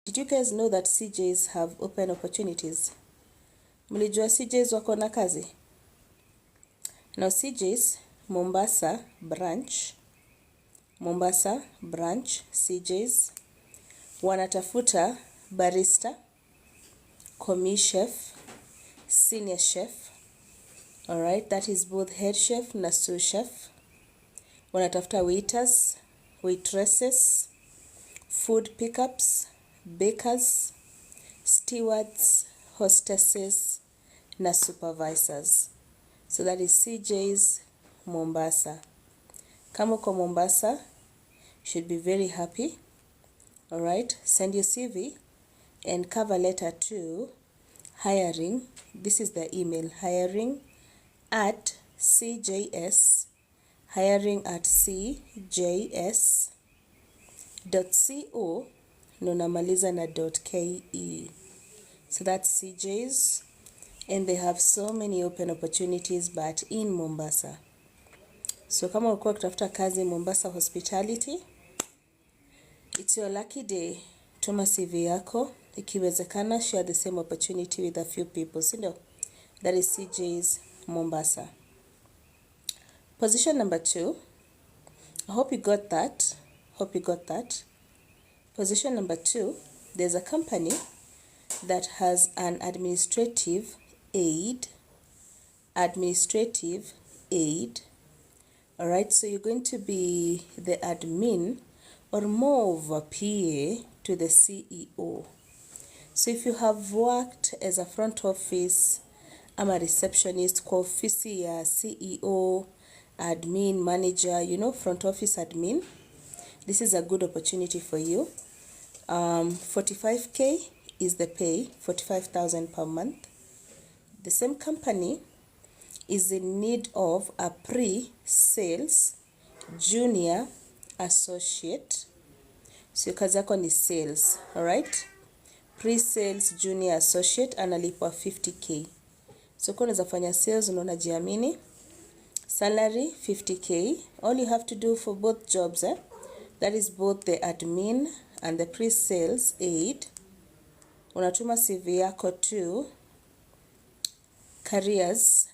Did you guys know that CJs have open opportunities? Mlijua CJs wako na kazi? Now CJs, Mombasa branch, CJs, wanatafuta barista, commis chef, senior chef, alright, that is both head chef na sous chef. Wanatafuta waiters, waitresses, food pickups, bakers, stewards, hostesses na supervisors. So that is CJ's Mombasa. Kama uko Mombasa, should be very happy. Alright, send your CV and cover letter to hiring. This is the email, hiring at CJS, hiring@cjs.co nonamaliza na .ke. So that's CJ's, and they have so many open opportunities but in Mombasa. So kama ulikuwa kutafuta kazi Mombasa hospitality, it's your lucky day. Tuma CV yako, ikiwezekana share the same opportunity with a few people, sindo? That is CJ's Mombasa. Position number 2. I hope you got that. Position number 2, there's a company that has an administrative aid. All right, so you're going to be the admin or more of a PA to the CEO. So if you have worked as a front office, I'm a receptionist kwa ofisi ya CEO, admin, manager, front office admin, this is a good opportunity for you. 45K is the pay, 45,000 per month. The same company is in need of a pre-sales junior associate. So kazi yako ni sales, alright? Pre-sales junior associate analipwa 50K. So kwa unaweza fanya sales unajiamini. Salary 50K. All you have to do for both jobs, that is both the admin and the pre-sales aid. Unatuma CV yako to careers.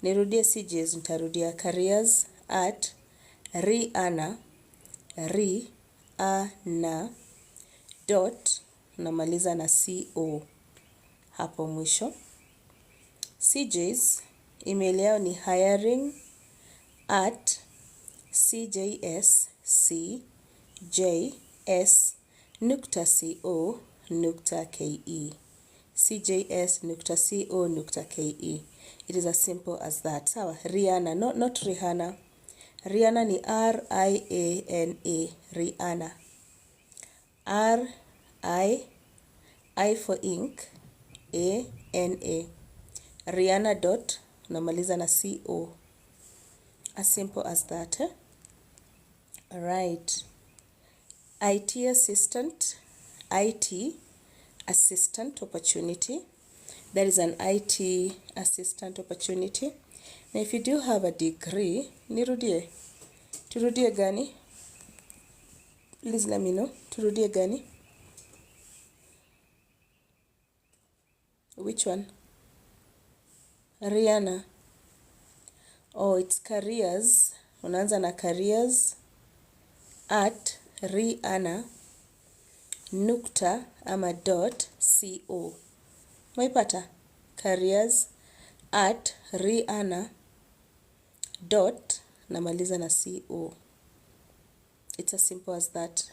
Nirudie CJs, nitarudia careers at Rihanna dot namaliza na CO hapo mwisho. CJs email yao ni hiring at cjs.co.ke. cjs.co.ke. It is as simple as that. Sawa, Rihanna, not Rihanna. Rihanna ni R-I-A-N-A, Rihanna. R-I for ink, A-N-A. Rihanna dot namaliza na CO. As simple as that. Alright. IT assistant opportunity. There is an IT assistant opportunity. Now if you do have a degree, turudie gani? Please let me know. Turudie gani? Which one? Rihanna. Oh, it's careers. Unaanza na careers at Rihanna nukta ama dot co. Maipata? Careers at Rihanna dot namaliza na co. It's as simple as that.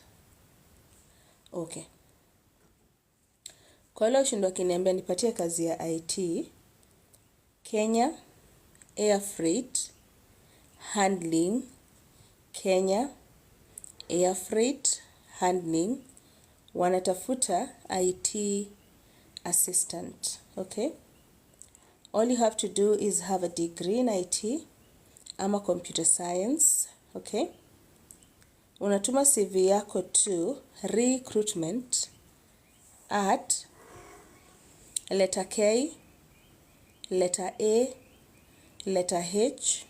Okay. Kwa leo shindo akiniambia nipatie kazi ya IT, Kenya Air Freight Handling, Kenya Air Freight Handling, wanatafuta IT assistant, okay? All you have to do is have a degree in IT ama computer science, okay? Unatuma CV yako to recruitment at letter K, letter A, letter H,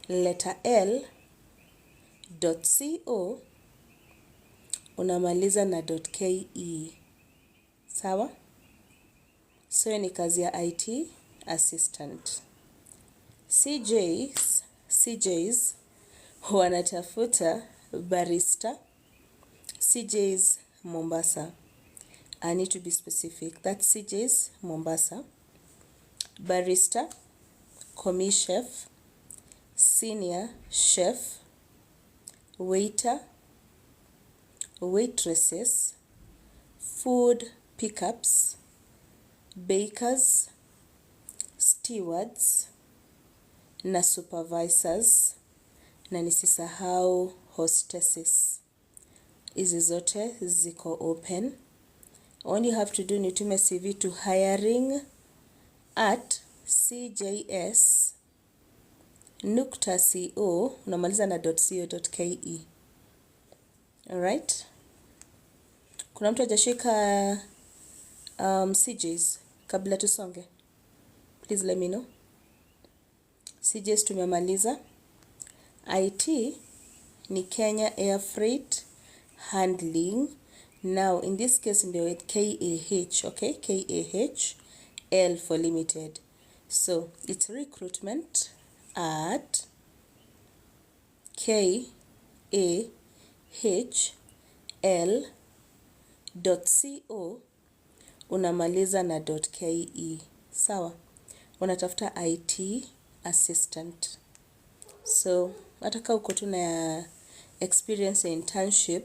letter L .co unamaliza na .ke. Sawa? So ni kazi ya IT assistant. CJs wanatafuta barista. CJs Mombasa. I need to be specific. That's CJs Mombasa. Barista, commis chef, senior chef, waiter, waitresses, food pickups, bakers, stewards na supervisors, na nisisahau hostesses. Hizi zote ziko open. All you have to do ni tume CV to hiring@cjs.co, unamaliza na .co.ke. Alright? Kuna mtu hajashika CJs kabla tusonge? Please let me know. CJs tumemaliza. IT ni Kenya Air Freight Handling. Now in this case ndio KAH, okay? KAH L for limited. So it's recruitment at KAHL.co, unamaliza na .ke. Sawa? Unatafuta IT assistant. So ataka uko tu na experience in internship,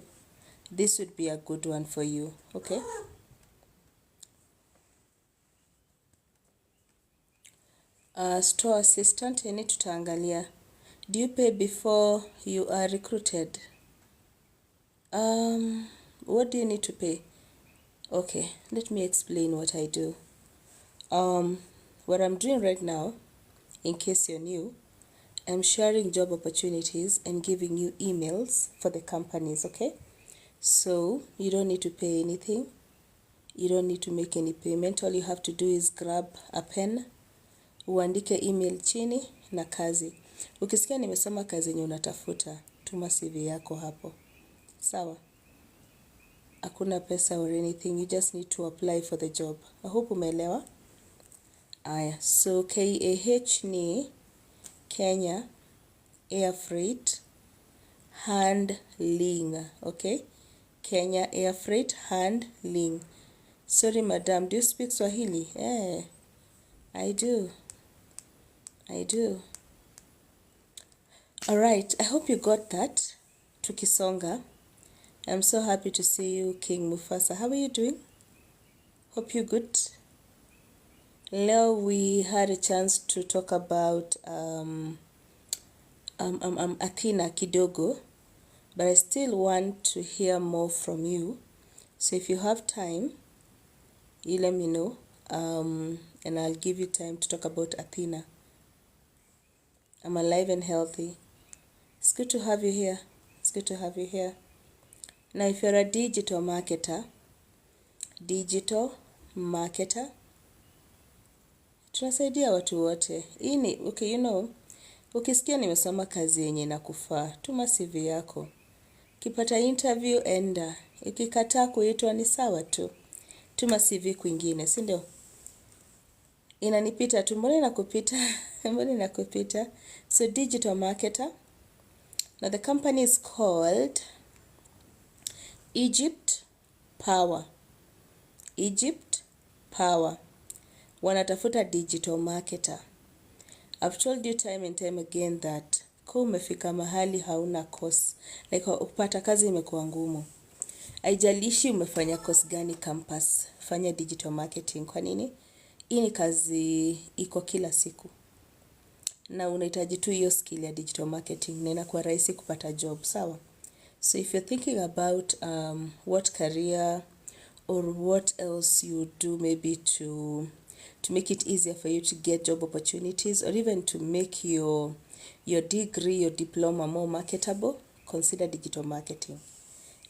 this would be a good one for you. Okay? Store assistant, yani tutaangalia. Do you pay before you are recruited? What do you need to pay? Okay, let me explain what I do. What I'm doing right now, in case you're new, I'm sharing job opportunities and giving you emails for the companies, okay? So you don't need to pay anything. You don't need to make any payment. All you have to do is grab a pen, uandike email chini na kazi. Ukisikia nimesema kazi yenye unatafuta, tuma CV yako hapo. Sawa? Hakuna pesa or anything. You just need to apply for the job. I hope umeelewa. Aya, so KAH ni Kenya Air Freight Handling, okay? Kenya Air Freight Handling. Sorry madam, do you speak Swahili? I do. Alright, I hope you got that. Tukisonga. I'm so happy to see you, King Mufasa. How are you doing? Hope you're good. Leo we had a chance to talk about Athena kidogo, but I still want to hear more from you. So if you have time, you let me know, and I'll give you time to talk about Athena. I'm alive and healthy. It's good to have you here. Now, if you're a digital marketer, tunasaidia watu wote. Ini, okay, ukisikia nimesoma kazi yenye inakufaa, tuma CV yako. Ukipata interview, enda. Ukikataa kuitwa ni sawa tu. Tuma CV kwingine, si ndio? Inanipita tu, mbona inakupita? So digital marketer. Now the company is called Egypt Power. Wanatafuta digital marketer. I've told you time and time again that kwa umefika mahali hauna course, like upata kazi imekuwa ngumu. Haijalishi umefanya course gani campus, fanya digital marketing. Kwa nini? Hii ni kazi iko kila siku. Na unahitaji tu hiyo skill ya digital marketing na inakuwa rahisi kupata job, sawa? So if you're thinking about what career or what else you do maybe to make it easier for you to get job opportunities, or even to make your degree, your diploma more marketable, consider digital marketing.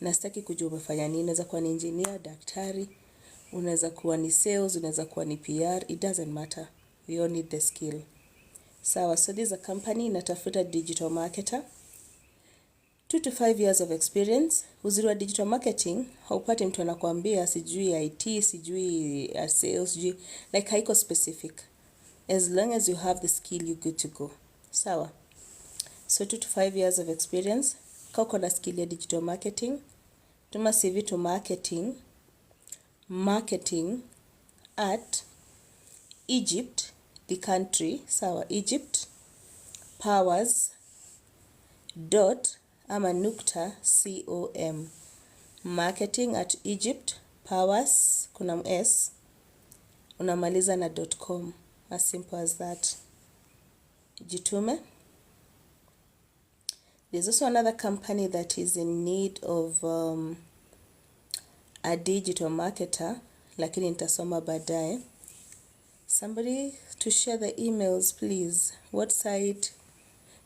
Na sitaki kujua umefanya nini, unaweza kuwa ni engineer, daktari, unaweza kuwa ni sales, unaweza kuwa ni PR, it doesn't matter. We all need the skill. Sawa, so this is a company inatafuta digital marketer. 2 to 5 years of experience. Uzuri wa digital marketing, haupati mtu anakuambia sijui IT, sijui sales, sijui, like haiko specific. As long as you have the skill, you're good to go. Sawa. So 2 to 5 years of experience. Kama uko na skill ya digital marketing, tuma CV to marketing at Egypt, the country, sawa, Egypt, powers, dot, ama nukta, com. Marketing at Egypt, powers, kuna s, unamaliza na .com. As simple as that. Jitume. There's also another company that is in need of a digital marketer, lakini nitasoma baadaye. Somebody to share the emails, please. What site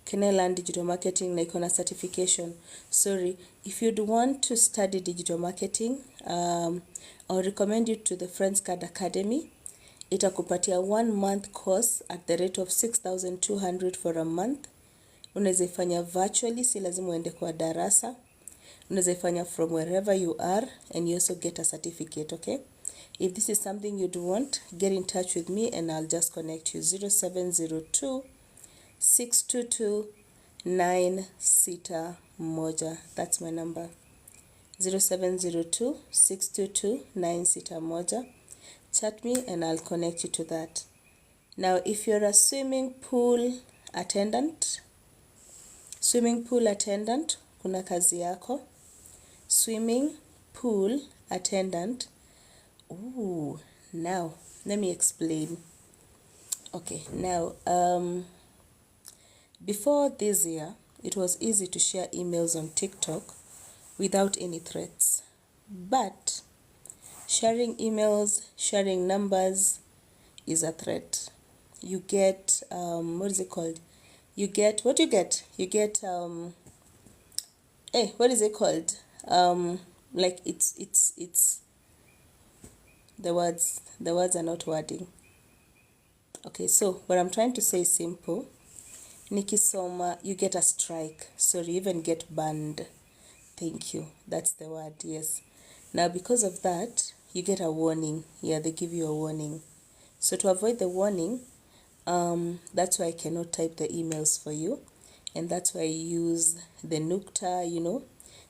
can I learn digital marketing na iko na certification? Sorry, if you'd want to study digital marketing, I'll recommend you to the Friends Card Academy. Itakupatia 1 month course at the rate of 6,200 for a month. Unaweza ifanya virtually, si lazima uende kwa darasa. Unaweza ifanya from wherever you are, and you also get a certificate, okay? If this is something you'd want, get in touch with me and I'll just connect you. 0702 622 961. That's my number. 0702 622 961. Chat me and I'll connect you to that. Now, if you're a swimming pool attendant, kuna kazi yako. Swimming pool attendant. Ooh, now let me explain. Okay, now before this year, it was easy to share emails on TikTok without any threats. But sharing emails, sharing numbers is a threat. You get what is it called? You get what you get? You get what is it called? Like it's the words are not wording. Okay, so what I'm trying to say is simple. Nikisoma, you get a strike. Sorry, you even get banned. Thank you. That's the word, yes. Now, because of that, you get a warning. Yeah, they give you a warning. So to avoid the warning, that's why I cannot type the emails for you. And that's why I use the Nukta,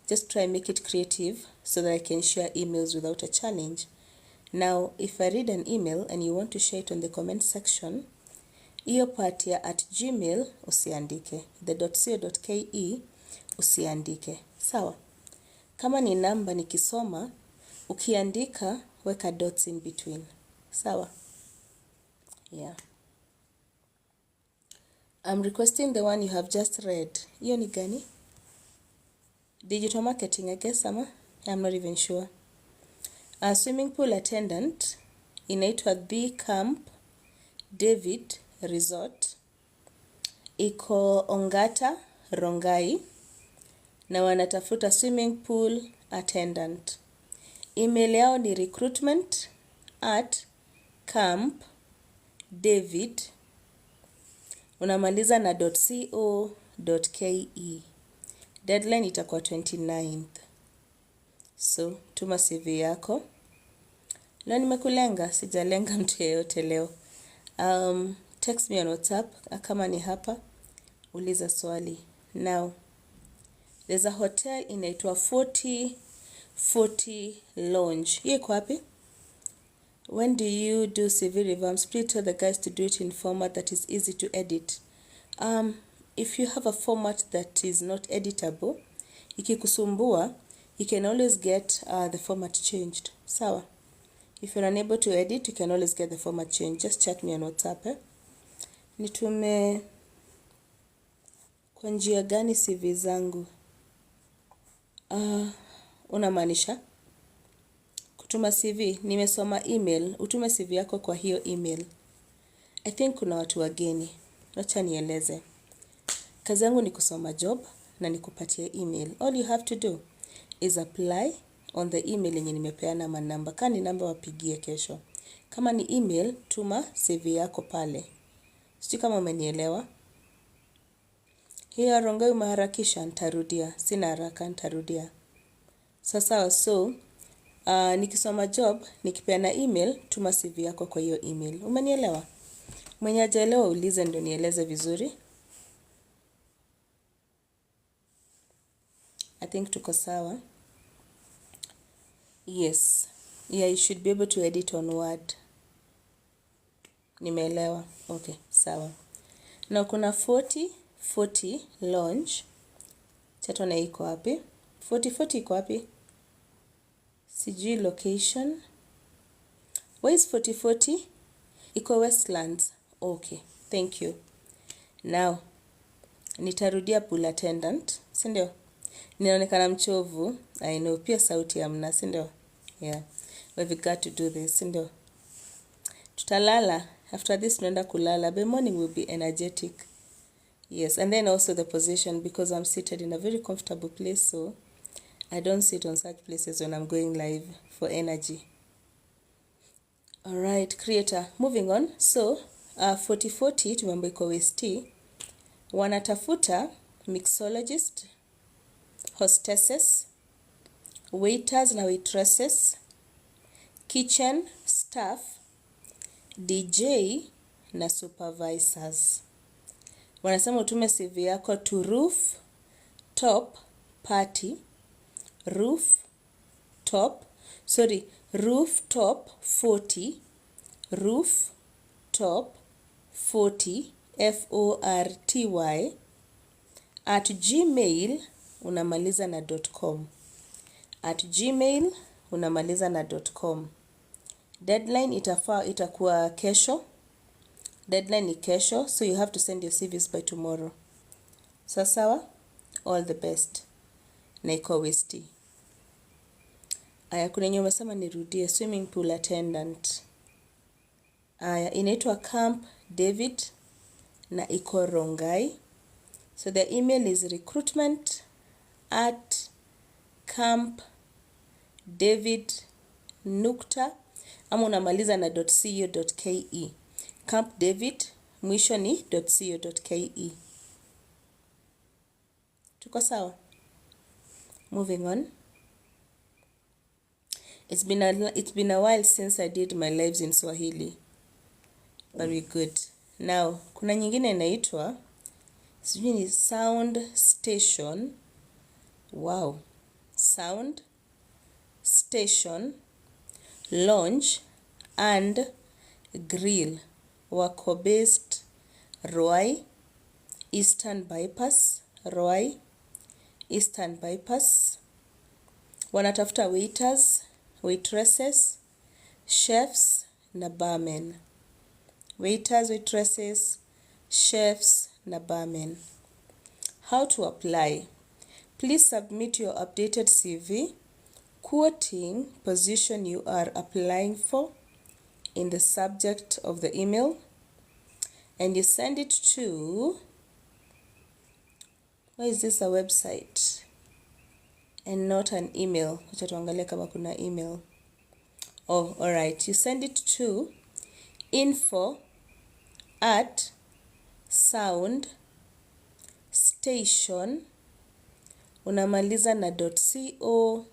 Just try and make it creative so that I can share emails without a challenge. Now, if I read an email and you want to share it on the comment section, iyo part ya @gmail usiandike. The .co.ke usiandike. Sawa? Kama ni namba nikisoma, ukiandika weka dots in between. Sawa? Yeah. I'm requesting the one you have just read. Iyo ni gani? Digital marketing, I guess, ama? I'm not even sure. A swimming pool attendant inaitwa The Camp David Resort. Iko Ongata, Rongai, na wanatafuta swimming pool attendant. Email yao ni recruitment@campdavid. Unamaliza na .co.ke. Deadline itakuwa 29th. So, tuma CV yako. Leo nimekulenga, sijalenga mtu yeyote leo. Text me on WhatsApp, kama ni hapa, uliza swali. Now, there's a hotel inaitwa 4040 Lounge. Hii iko wapi? When do you do CV revamps? Please tell the guys to do it in format that is easy to edit. If you have a format that is not editable, ikikusumbua, you can always get the format changed. Sawa? If you're unable to edit, you can always get the format changed. Just chat me on WhatsApp. Nitume kwa njia gani CV zangu? Unamaanisha? Kutuma CV, nimesoma email, utume CV yako kwa hiyo email. I think kuna watu wageni. Wacha nieleze. Kazi yangu ni kusoma job na nikupatie email. All you have to do is apply on the email yenye nimepeana manamba. Kama ni namba wapigie kesho. Kama ni email, tuma CV yako pale. Sijui kama umenielewa. Hiyo Rongai umeharakisha, nitarudia. Sina haraka, nitarudia. Sasa nikisoma job, nikipeana email, tuma CV yako kwa hiyo email. Umenielewa? Mwenye hajaelewa ulize ndio nieleze vizuri. I think tuko sawa. Yes. Yeah, you should be able to edit on Word. Nimeelewa. Okay, sawa. Na kuna 40 launch. Chatona iko wapi? 40 iko wapi? Sijui location. Where is 40? Iko Westlands. Okay, thank you. Now, nitarudia pool attendant. Si ndio? Ninaonekana mchovu. I know, pia sauti hamna, si ndio? Yeah, we've got to do this, si ndio? Tutalala. After this, tunaenda kulala. By morning, we'll be energetic. Yes, and then also the position, because I'm seated in a very comfortable place, so I don't sit on such places when I'm going live for energy. All right, creator. Moving on. So, 40 tumembo iko WST. Wanatafuta mixologist, hostesses, waiters na waitresses, kitchen staff, DJ na supervisors. Wanasema utume CV yako to rooftop 40 rooftop 40 FORTY at gmail unamaliza na .com. At gmail unamaliza na .com. Deadline itakuwa kesho. Deadline ni kesho, so you have to send your CVs by tomorrow. Sawa? All the best. Na iko WST. Aya, kuna yenye umesema nirudie, swimming pool attendant. Aya, inaitwa Camp David na iko Rongai. So the email is recruitment@campdavid. Ama unamaliza na .co.ke. Camp David mwisho ni .co.ke. Tuko sawa? Moving on. It's been a while since I did my lives in Swahili. Very good. Now, kuna nyingine inaitwa sijui ni sound station. Wow. Sound station lounge and grill. Wako based Roai, Eastern Bypass, Roai, Eastern Bypass. Wanatafuta waiters, waitresses, chefs na barmen. Waiters, waitresses, chefs na barmen. How to apply? Please submit your updated CV quoting position you are applying for in the subject of the email, and you send it to, where is this, a website and not an email? Wacha tuangalie kama kuna email. Oh, all right. You send it to info@soundstation unamaliza na .co.ke.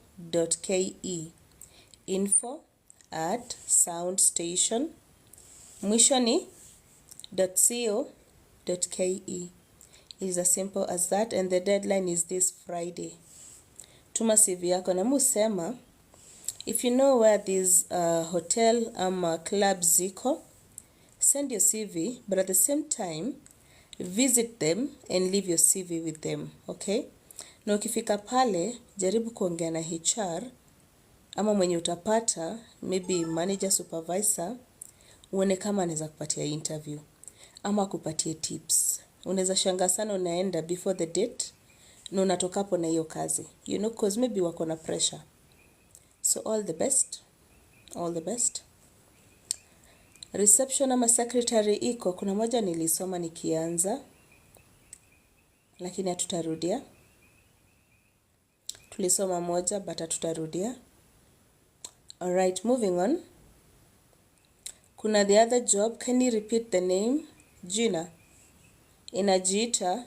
info@soundstation mwisho ni .co.ke. It is as simple as that, and the deadline is this Friday. Tuma CV yako na musema if you know where this hotel ama club ziko, send your CV, but at the same time visit them and leave your CV with them, okay? Na ukifika pale jaribu kuongea na HR ama mwenye utapata, maybe manager, supervisor, uone kama anaweza kupatia interview ama kupatie tips. Unaweza shanga sana unaenda before the date na unatokapo na hiyo kazi, you know, cause maybe wako na pressure. So all the best. All the best. Reception ama secretary iko, kuna moja nilisoma nikianza, lakini hatutarudia. Tulisoma moja but hatutarudia. Alright, moving on. Kuna the other job, can you repeat the name? Jina inajiita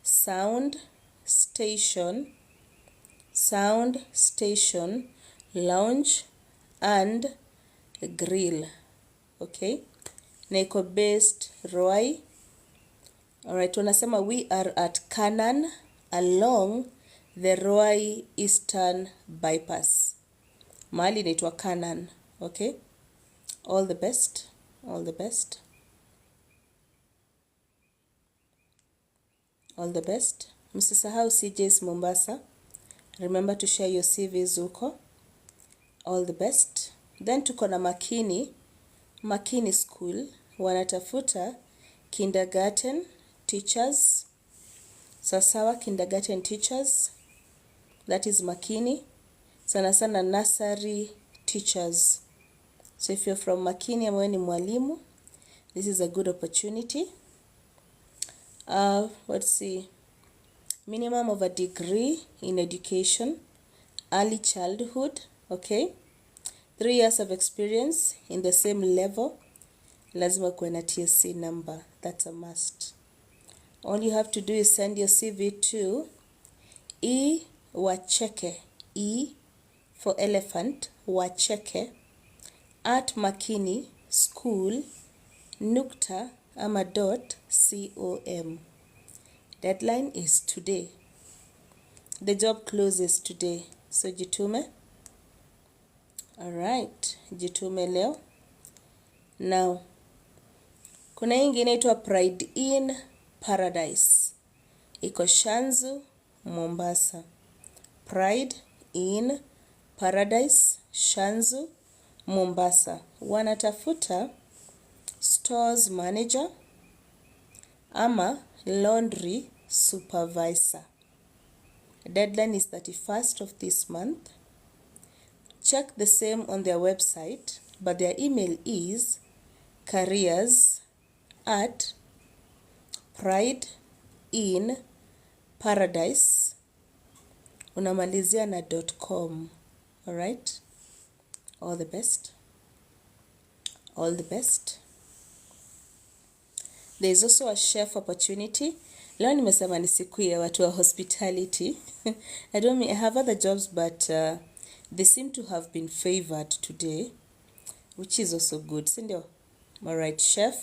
sound station, lounge and grill. Okay, na iko based Ruai. Alright, wanasema we are at Canaan along the Ruai Eastern Bypass. Mahali inaitwa Canaan. Okay, all the best, all the best, all the best. Msisahau CJ's Mombasa. Remember to share your CVs huko. All the best. Then tuko na Makini School, wanatafuta kindergarten teachers. Sasawa, kindergarten teachers, that is Makini. Sana sana nursery teachers. So if you're from Makini ambaye ni mwalimu, this is a good opportunity. Let's see. Minimum of a degree in education, early childhood, okay? 3 years of experience in the same level. Lazima kuwe na TSC number. That's a must. All you have to do is send your CV to Wacheke, E for elephant, Wacheke, at Makini School, nukta ama .com. Deadline is today. The job closes today. So jitume. Alright, jitume leo. Now, kuna ingine inaitwa Pride in Paradise. Iko Shanzu, Mombasa. Pride in Paradise, Shanzu, Mombasa. Wanatafuta stores manager ama laundry supervisor. Deadline is 31st of this month. Check the same on their website, but their email is careers@prideinparadise unamalizia na .com. Alright, all the best, all the best. There is also a chef opportunity. Leo nimesema ni siku ya watu wa hospitality. I have other jobs, but they seem to have been favored today, which is also good. Sindio? Alright, chef.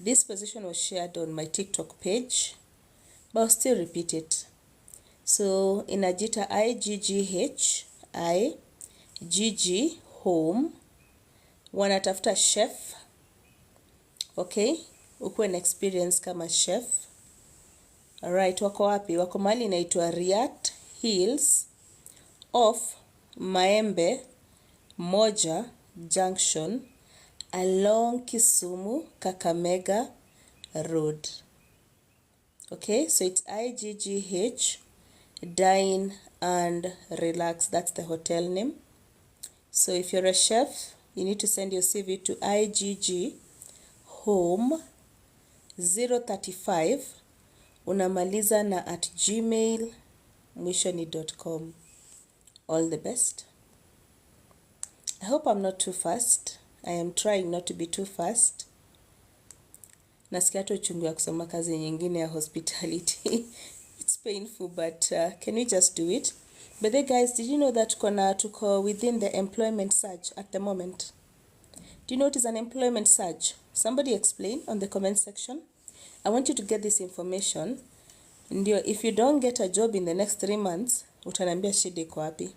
This position was shared on my TikTok page, but I'll still repeat it. So inajita IGGH home. Wanatafuta chef. Okay, ukuwe na experience kama chef. Alright, wako wapi? Wako mahali inaitwa Riat Hills off Maembe Moja Junction along Kisumu Kakamega Road. Okay, so it's IGGH Dine and Relax. That's the hotel name. So if you're a chef, you need to send your CV to IGGHome 035 unamaliza na @gmail mwisho ni .com. All the best. I hope I'm not too fast. I am trying not to be too fast. Nasikia tu uchungu ya kusoma kazi nyingine ya hospitality. It's painful, but can we just do it? But then guys, did you know that tuko within the employment surge at the moment? Do you know what is an employment surge? Somebody explain on the comment section. I want you to get this information. Ndio, if you don't get a job in the next 3 months, utaniambia shida iko wapi?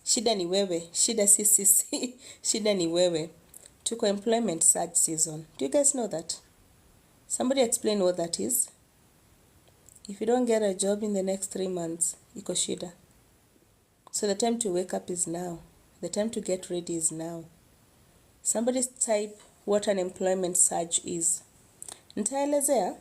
Shida ni wewe. Shida si sisi. Shida ni wewe. Tuko employment surge season. Do you guys know that? Somebody explain what that is. If you don't get a job in the next 3 months, iko shida. So the time to wake up is now. The time to get ready is now. Somebody type what an employment surge is. Nitaelezea.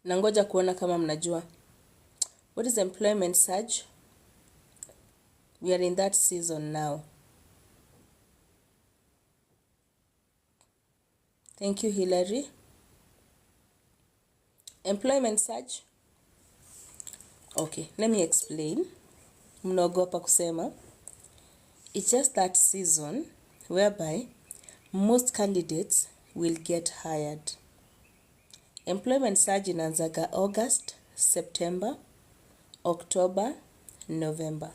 Nangoja kuona kama mnajua. What is employment surge? We are in that season now. Thank you, Hillary. Employment surge. Okay, let me explain. Mnaogopa kusema. It's just that season whereby most candidates will get hired. Employment surge inaanzaga August, September, October, November.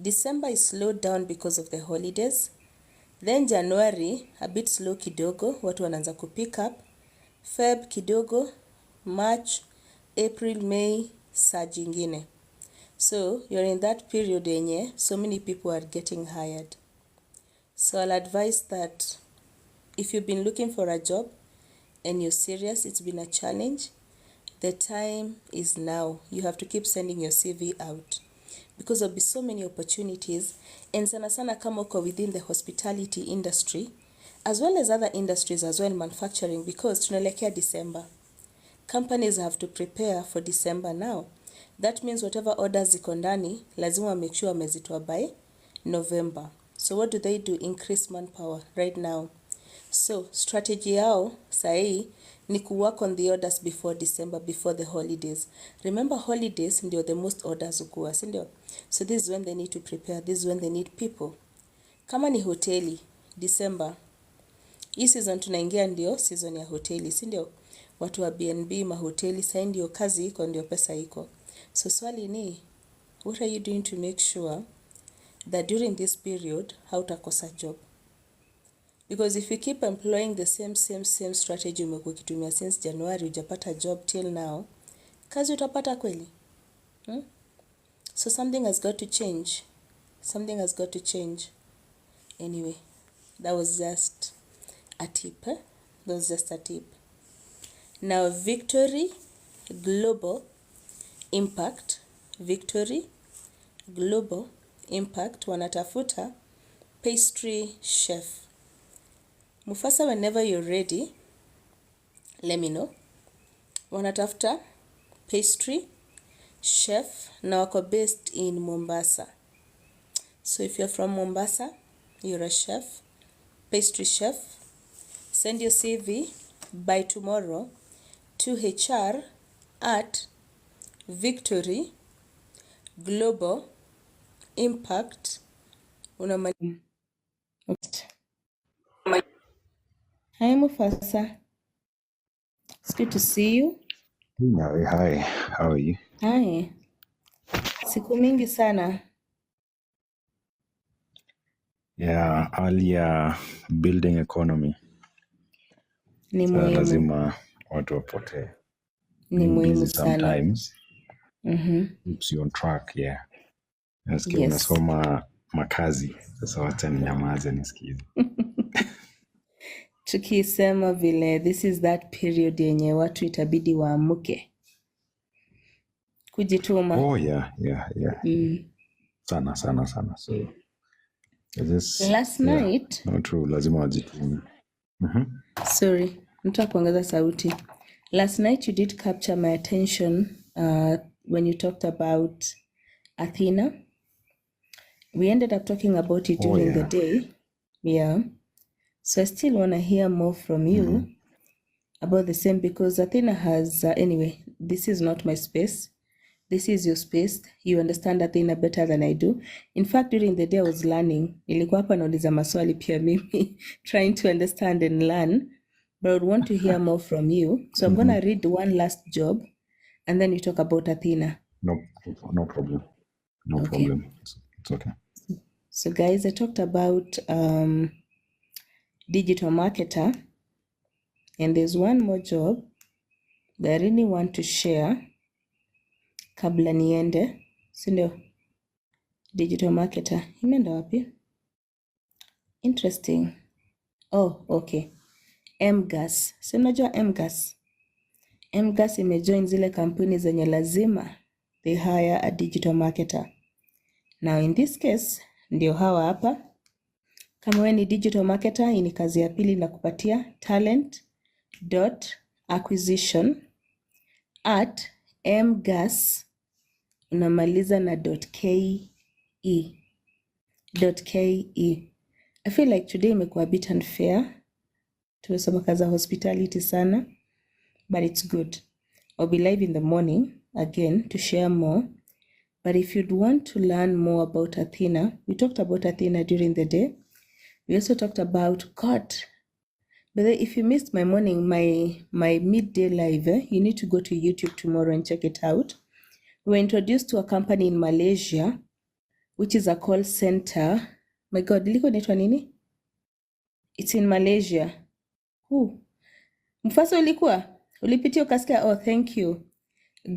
December is slowed down because of the holidays. Then January, a bit slow kidogo, watu wanaanza kupick up. Feb kidogo, March, April, May, surge ingine. So you're in that period yenye so many people are getting hired. So I'll advise that if you've been looking for a job and you're serious, it's been a challenge, the time is now. You have to keep sending your CV out because there'll be so many opportunities, and sana sana kama uko within the hospitality industry as well as other industries as well, manufacturing, because tunaelekea December. Companies have to prepare for December now. That means whatever orders ziko ndani lazima make sure wamezitoa by November. So what do they do? Increase manpower right now. So strategy yao sahi ni ku work on the orders before December, before the holidays. Remember holidays ndio the most orders ukua, si ndio? So this is when they need to prepare, this is when they need people. Kama ni hoteli, December, hii season tunaingia ndio season ya hoteli, si ndio? Watu wa BNB, mahoteli, sai ndio kazi iko, ndio pesa iko. So swali ni, what are you doing to make sure that during this period hautakosa job? Because if you keep employing the same strategy umekuwa ukitumia since January, hujapata job till now, kazi utapata kweli? So something has got to change. Something has got to change. Anyway, that was just a tip. That was just a tip. Now, Victory Global Impact. Victory Global Impact wanatafuta pastry chef. Mufasa, whenever you're ready, let me know. Wanatafuta pastry chef na wako based in Mombasa. So if you're from Mombasa, you're a chef, pastry chef, send your CV by tomorrow to HR at Victory Global Impact. Hi Mufasa, it's good to see you. No, hi, how are you? Hi, siku mingi sana. Yeah, earlier building economy. Ni So muhimu, lazima watu wapotee. ni Being muhimu busy sana. sometimes keeps you on track, yeah. Nasikia Yes. unasoma makazi. Sasa wacha ninyamaze nisikize. Tukisema vile, this is that period yenye watu itabidi waamuke kujituma. Oh yeah. Sana. So this Last night, no true, lazima wajitume. sorry, nataka kuongeza sauti. Last night you did capture my attention when you talked about Athena. We ended up talking about it during the day. Yeah. So I still want to hear more from you about the same, because Athena has, anyway, this is not my space. This is your space. You understand Athena better than I do. In fact, during the day I was learning. Nilikuwa hapa nauliza maswali pia mimi, trying to understand and learn. But I would want to hear more from you. So I'm going to read one last job and then you talk about Athena. No problem. No problem. It's okay. So guys, I talked about digital marketer, and there's one more job that I really want to share kabla niende, si ndio? Digital marketer imeenda wapi? Interesting. Oh, okay. MGAS. Si unajua MGAS? MGAS imejoin zile kampuni zenye lazima they hire a digital marketer. Now in this case, ndio hawa hapa. Kama wewe ni digital marketer, hii ni kazi ya pili na kupatia talent.acquisition at mgas unamaliza na .ke. I feel like today imekuwa a bit unfair. Tumesoma kazi ya hospitality sana, but it's good. I'll be live in the morning again to share more. But if you'd want to learn more about Athena, we talked about Athena during the day. We also talked about God. But then if you missed my morning, my midday live, you need to go to YouTube tomorrow and check it out. We were introduced to a company in Malaysia, which is a call center. My God, liko naitwa nini? It's in Malaysia. Who? Mufasa ulikuwa? Ulipitia ukasikia? Oh, thank you.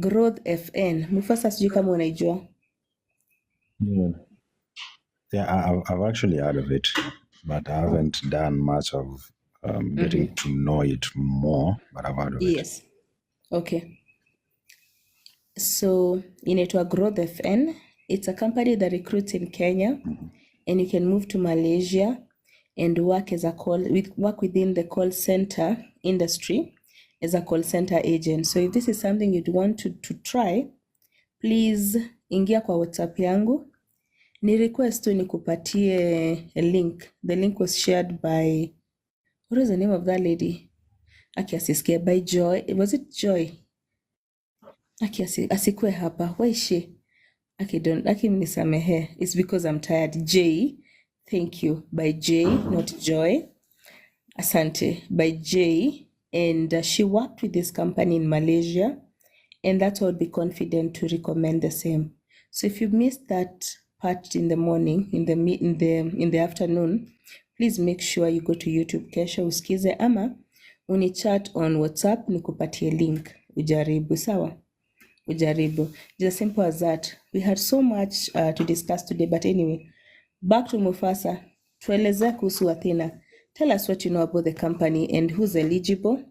Growth FN. Mufasa sijui kama unaijua. Yeah, I've actually heard of it, but I haven't done much of getting to know it more, but I've heard of it. Yes. Okay. So inaitwa Growth FN. It's a company that recruits in Kenya, and you can move to Malaysia and work as work within the call center industry as a call center agent. So if this is something you'd want to try, please ingia kwa WhatsApp yangu. Ni request tu nikupatie a link. The link was shared by, what is the name of that lady? Aki asisikie, by Joy. Was it Joy? Aki asikue hapa. Why is she? Aki nisamehe. It's because I'm tired. J, thank you. By J, not Joy. Asante. By J. And she worked with this company in Malaysia. And that's why I'd be confident to recommend the same. So if you missed that part in the morning, in the afternoon, please make sure you go to YouTube kesho usikize, ama unichat on WhatsApp nikupatie link ujaribu. Sawa, ujaribu. Just as simple as that. We had so much to discuss today, but anyway, back to Mufasa. Tueleze kuhusu Athena. Tell us what you know about the company and who's eligible.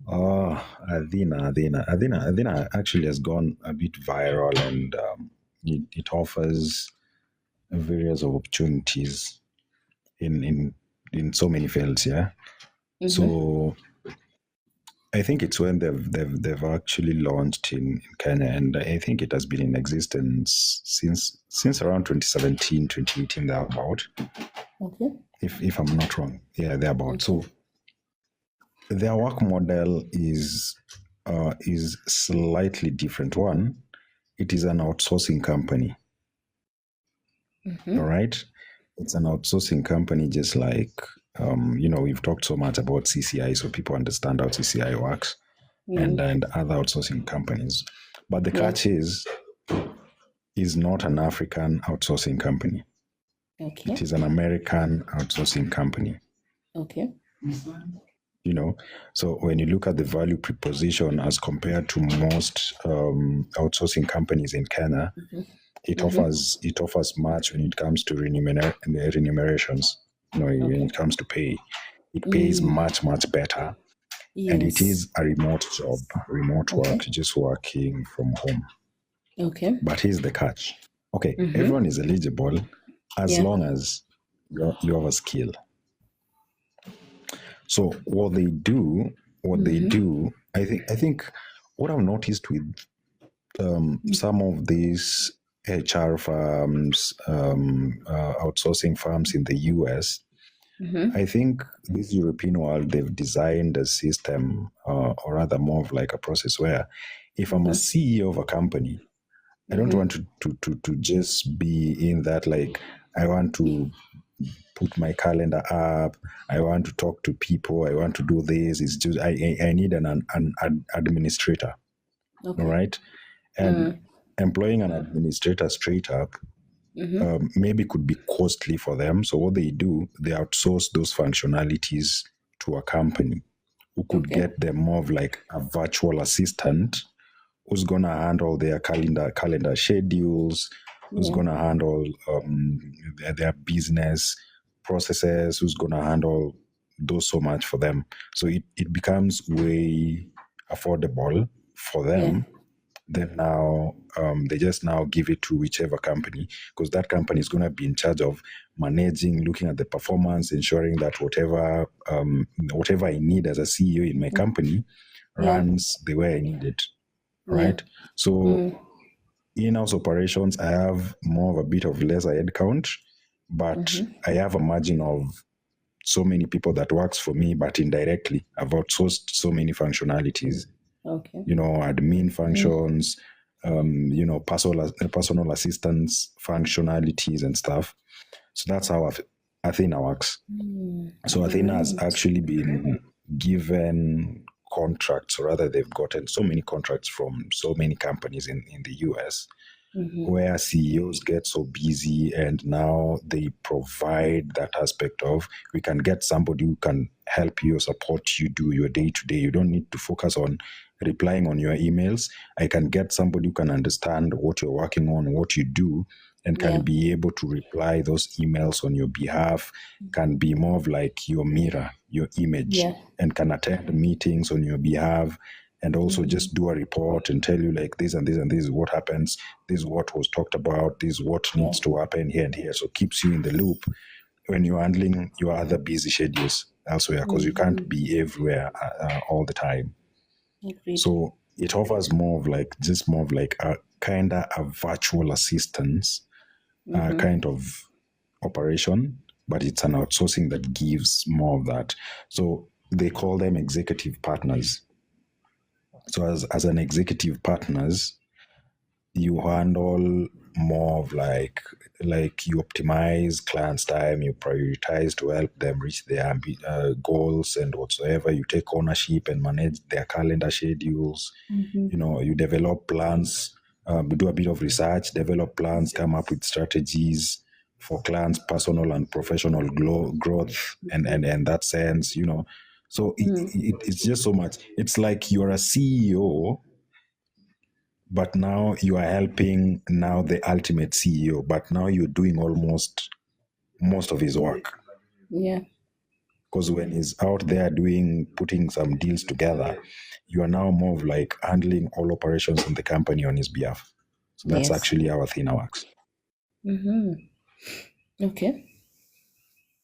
Oh, Athena actually has gone a bit viral, and it offers various opportunities in so many fields. Yeah. So I think it's when they've actually launched in Kenya, and I think it has been in existence since around 2017, 2018, thereabout. Okay. If I'm not wrong. Yeah, thereabout. Okay. So their work model is slightly different. One, it is an outsourcing company. All right? It's an outsourcing company, just like, we've talked so much about CCI, so people understand how CCI works, and other outsourcing companies. But the catch is not an African outsourcing company. Okay. It is an American outsourcing company. Okay. So when you look at the value proposition as compared to most outsourcing companies in Kenya, it offers much when it comes to remunerations. When it comes to pay, it pays much better, and it is a remote job, remote work, just working from home. Okay. But here's the catch. Okay, everyone is eligible as long as you have a skill. So what they do, I think what I've noticed with some of these HR firms, outsourcing firms in the US, I think this European world, they've designed a system, or rather more of like a process where if I'm a CEO of a company, I don't want to just be in that, like, I want to put my calendar up, I want to talk to people, I want to do this. It's just I need an administrator. Okay. All right. And employing an administrator straight up maybe could be costly for them. So what they do, they outsource those functionalities to a company who could get them more of like a virtual assistant who's going to handle their calendar schedules, who's going to handle their business processes, who's going to handle those so much for them. So it becomes way affordable for them. Then now they just now give it to whichever company, because that company is going to be in charge of managing, looking at the performance, ensuring that whatever I need as a CEO in my company runs the way I need it. Right? So in-house operations, I have more of a bit of lesser headcount, but I have a margin of so many people that works for me, but indirectly I've outsourced so many functionalities. Okay. Admin functions, personal assistance functionalities and stuff. So that's how Athena works. So Athena has Right. actually been given contracts, or rather, they've gotten so many contracts from so many companies in the US, where CEOs get so busy, and now they provide that aspect of, we can get somebody who can help you, support you, do your day to day. You don't need to focus on replying on your emails. I can get somebody who can understand what you're working on, what you do, and can Yeah. be able to reply those emails on your behalf, can be more of like your mirror, your image, Yeah. and can attend meetings on your behalf, and also just do a report and tell you like this and this and this is what happens, this is what was talked about, this is what Yeah. needs to happen here and here. So keeps you in the loop when you're handling your other busy schedules elsewhere, because you can't be everywhere all the time. Agreed. So it offers more of like a kind of a virtual assistance kind of operation, but it's an outsourcing that gives more of that. So they call them executive partners. So as an executive partners, you handle more of like you optimize clients' time, you prioritize to help them reach their goals and whatsoever. You take ownership and manage their calendar schedules. You develop plans, do a bit of research, develop plans, come up with strategies for clients' personal and professional growth, and that sense. So it's just so much. It's like you're a CEO, but now you are helping now the ultimate CEO, but now you're doing almost most of his work. Yeah. Because when he's out there putting some deals together, you are now more of like handling all operations in the company on his behalf. So that's Yes. actually how Athena works. Okay.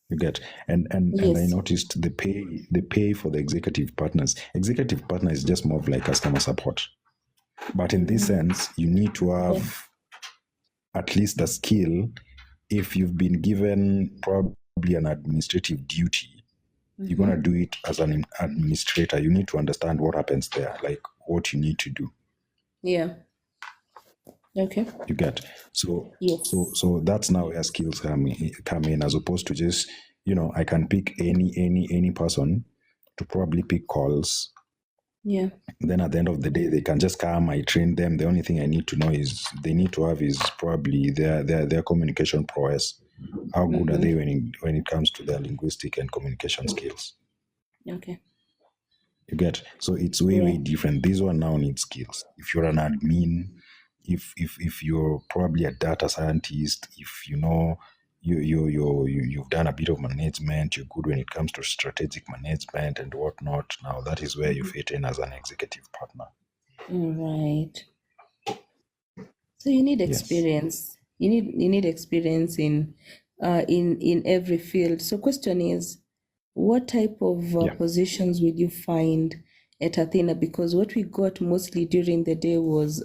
You get, and I Yes. noticed the pay for the executive partners. Executive partner is just more of like customer support. But in this sense, you need to Yeah. have at least a skill. If you've been given probably an administrative duty, you're going to do it as an administrator. You need to understand what happens there, like what you need to do. Yeah. Okay. You get, so so Yes. so that's now where skills come in, as opposed to just, I can pick any person to probably pick calls. Yeah. Then at the end of the day, they can just come. I train them. The only thing I need to know is they need to have is probably their communication prowess. How good are they when it comes to their linguistic and communication skills? Okay. You get, so it's way Yeah. way different. This one now needs skills. If you're an admin, if you're probably a data scientist, if you've done a bit of management, you're good when it comes to strategic management and whatnot. Now that is where you fit in as an executive partner. All right. So you need Yes. experience. You need experience in every field. So question is, what type of Yeah. positions will you find at Athena? Because what we got mostly during the day was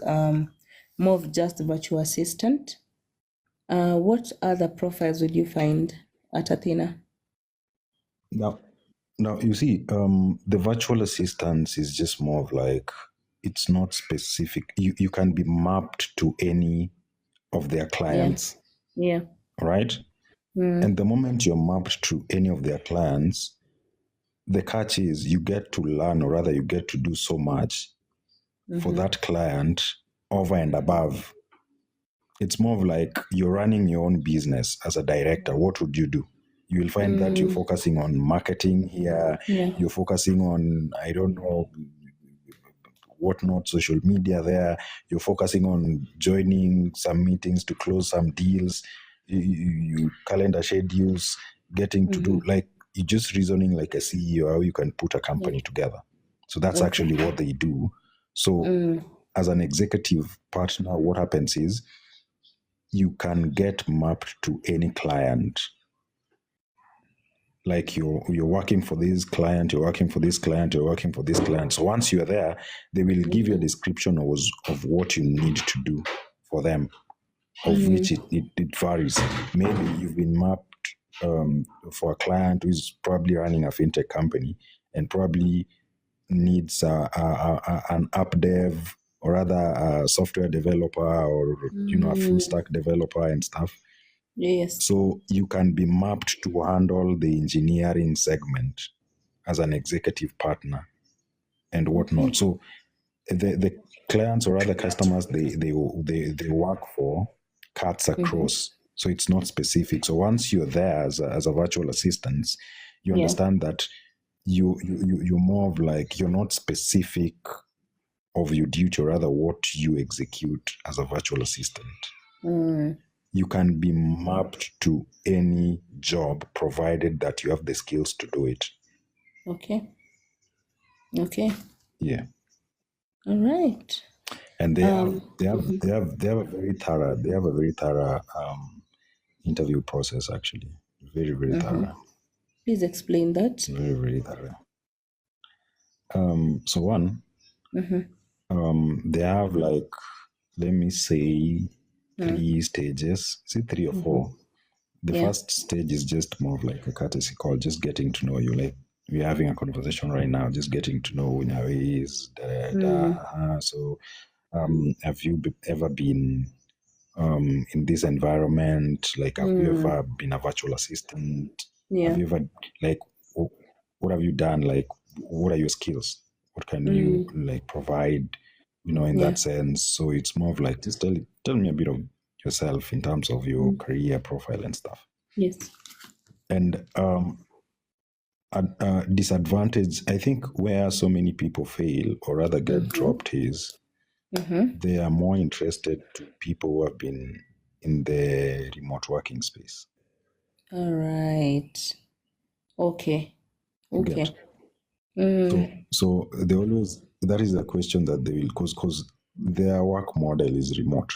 more of just virtual assistant. What other profiles will you find at Athena? Now, now you see, the virtual assistance is just more of like, it's not specific. You can be mapped to any of their Yeah. clients, Yeah. right? And the moment you're mapped to any of their clients, the catch is you get to learn, or rather, you get to do so much for that client over and above. It's more of like you're running your own business as a director. What would you do? You will find that you're focusing on marketing here, Yeah. you're focusing on, I don't know, whatnot, social media there. You're focusing on joining some meetings to close some deals, you calendar schedules, getting to do like you're just reasoning like a CEO how you can put a Yeah. company together. So that's Okay. actually what they do. So as an executive partner, what happens is you can get mapped to any client. Like you're working for this client, you're working for this client, you're working for this client. So once you're there, they will give you a description of what you need to do for them, of which it varies. Maybe you've been mapped for a client who's probably running a fintech company and probably needs an app dev or rather a software developer, or a full stack developer and stuff. Yes. So you can be mapped to handle the engineering segment as an executive partner and whatnot. So the clients or other customers they work for cuts across. So it's not specific. So once you're there as a virtual assistant, you understand that you're more of like, you're not specific of your duty, or rather what you execute as a virtual assistant. You can be mapped to any job provided that you have the skills to do it. Okay. Yeah. All right. And they have a very thorough interview process, actually. Very, very thorough. Please explain that. Very, very thorough. So one, they have like, let me say, 3 stages. Is it 3 or 4? The first stage is just more of like a courtesy call, just getting to know you. Like, we're having a conversation right now, just getting to know who he is. So, have you ever been in this environment? Like, have you ever been a virtual assistant? Yeah. Have you ever, like, what have you done? Like, what are your skills? What can you like provide? In that sense. So it's more of like, just tell me a bit of yourself in terms of your career profile and stuff. Yes. And a disadvantage, I think, where so many people fail or rather get dropped is they are more interested to people who have been in the remote working space. All right. Okay. Get. So they always, that is a question that they will, because their work model is remote,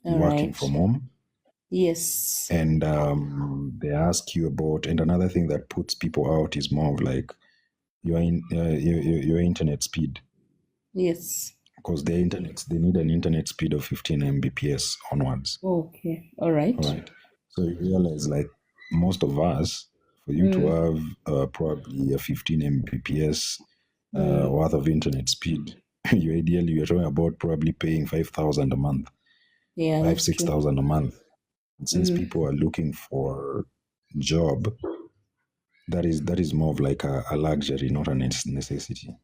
working from home. Yes. And they ask you about, and another thing that puts people out is more of like your internet speed. Yes. Because they need an internet speed of 15 Mbps onwards. Okay. All right. So you realize, like, most of us, for you to have probably a 15 Mbps worth of internet speed, you're talking about probably paying 5,000 a month. Yeah, that's 6,000 a month. And since people are looking for job, that is more of like a luxury, not a necessity.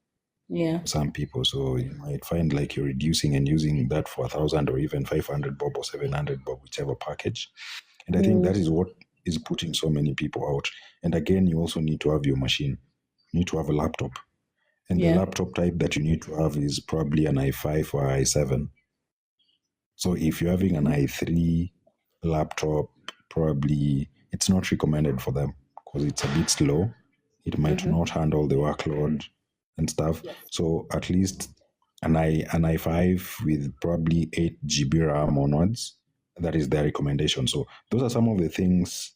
Yeah. For some people. So you might find like you're reducing and using that for 1,000 or even 500 bob or 700 bob, whichever package. And I think that is what is putting so many people out. And again, you also need to have your machine. You need to have a laptop. And the laptop type that you need to have is probably an i5 or i7. So if you're having an i3 laptop, probably it's not recommended for them because it's a bit slow. It might not handle the workload and stuff. So at least an i5 with probably 8 GB RAM onwards, that is their recommendation. So those are some of the things.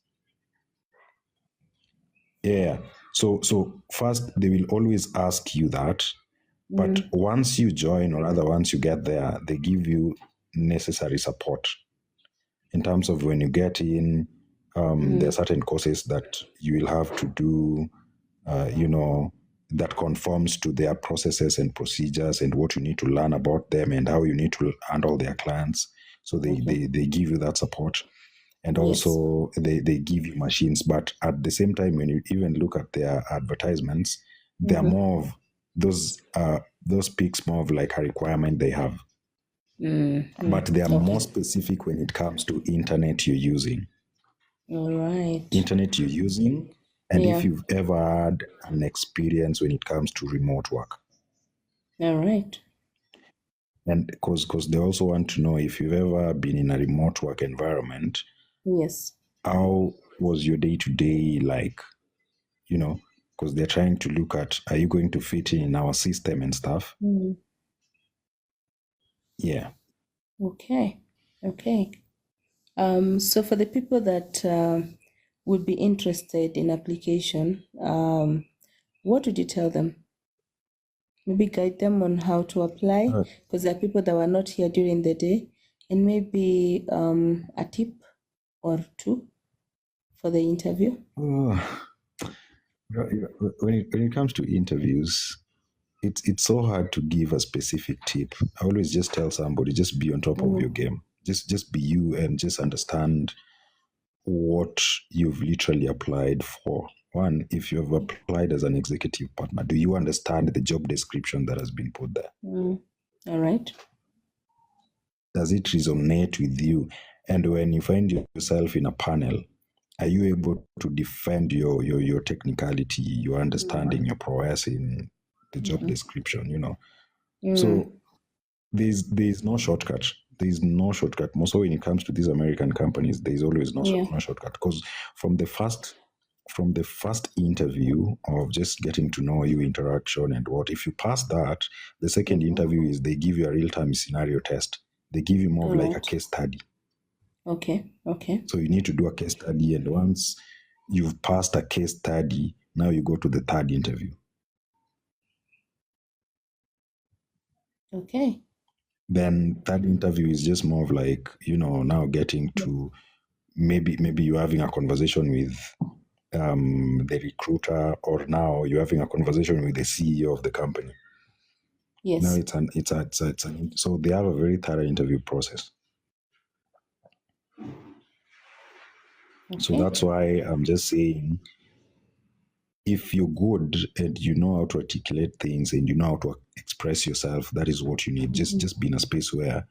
Yeah. So first they will always ask you that, but once you join, or rather once you get there, they give you necessary support in terms of when you get in. There are certain courses that you will have to do, that conforms to their processes and procedures and what you need to learn about them and how you need to handle their clients. So they give you that support. And also they give you machines. But at the same time, when you even look at their advertisements, they're more of those speaks more of like a requirement they have. But they are more specific when it comes to internet you're using. All right. Internet you're using, and if you've ever had an experience when it comes to remote work. All right. And because they also want to know if you've ever been in a remote work environment. Yes. How was your day-to-day like? Because they're trying to look at, are you going to fit in our system and stuff? Yeah. Okay. So for the people that would be interested in application, what would you tell them? Maybe guide them on how to apply, because there are people that were not here during the day, and maybe a tip or two for the interview. When it comes to interviews, it's so hard to give a specific tip. I always just tell somebody, just be on top of your game. Just be you and just understand what you've literally applied for. One, if you've applied as an executive partner, do you understand the job description that has been put there? All right. Does it resonate with you? And when you find yourself in a panel, are you able to defend your technicality, your understanding, your prowess in the job description, you know? So there's no shortcut. There's no shortcut. More so when it comes to these American companies, there's always no shortcut. Because from the first interview of just getting to know you, interaction and what, if you pass that, the second interview is they give you a real-time scenario test. They give you more of like a case study. Okay. So you need to do a case study, and once you've passed a case study, now you go to the third interview. Okay. Then third interview is just more of like, you know, now getting to maybe you're having a conversation with the recruiter, or now you're having a conversation with the CEO of the company. Yes. Now so they have a very thorough interview process. Okay. So that's why I'm just saying, if you're good and you know how to articulate things and you know how to express yourself, that is what you need. Just be in a space where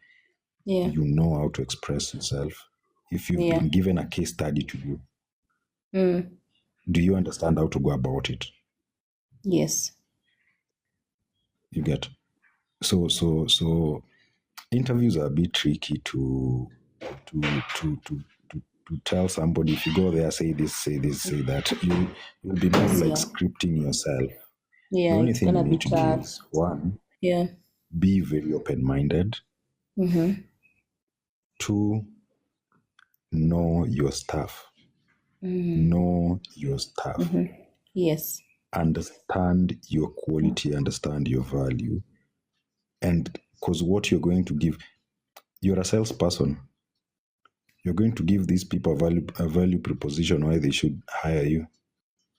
you know how to express yourself. If you've been given a case study to do, do you understand how to go about it? Yes. You get. So interviews are a bit tricky to tell somebody. If you go there, say this, say that, you'll be more like scripting yourself. Yeah, The only it's thing gonna you be need to do tough. is, one, Yeah. be very open-minded. 2, know your stuff. Know your stuff. Yes. Understand your quality, understand your value. And because what you're going to give, you're a salesperson. You're going to give these people a value proposition why they should hire you.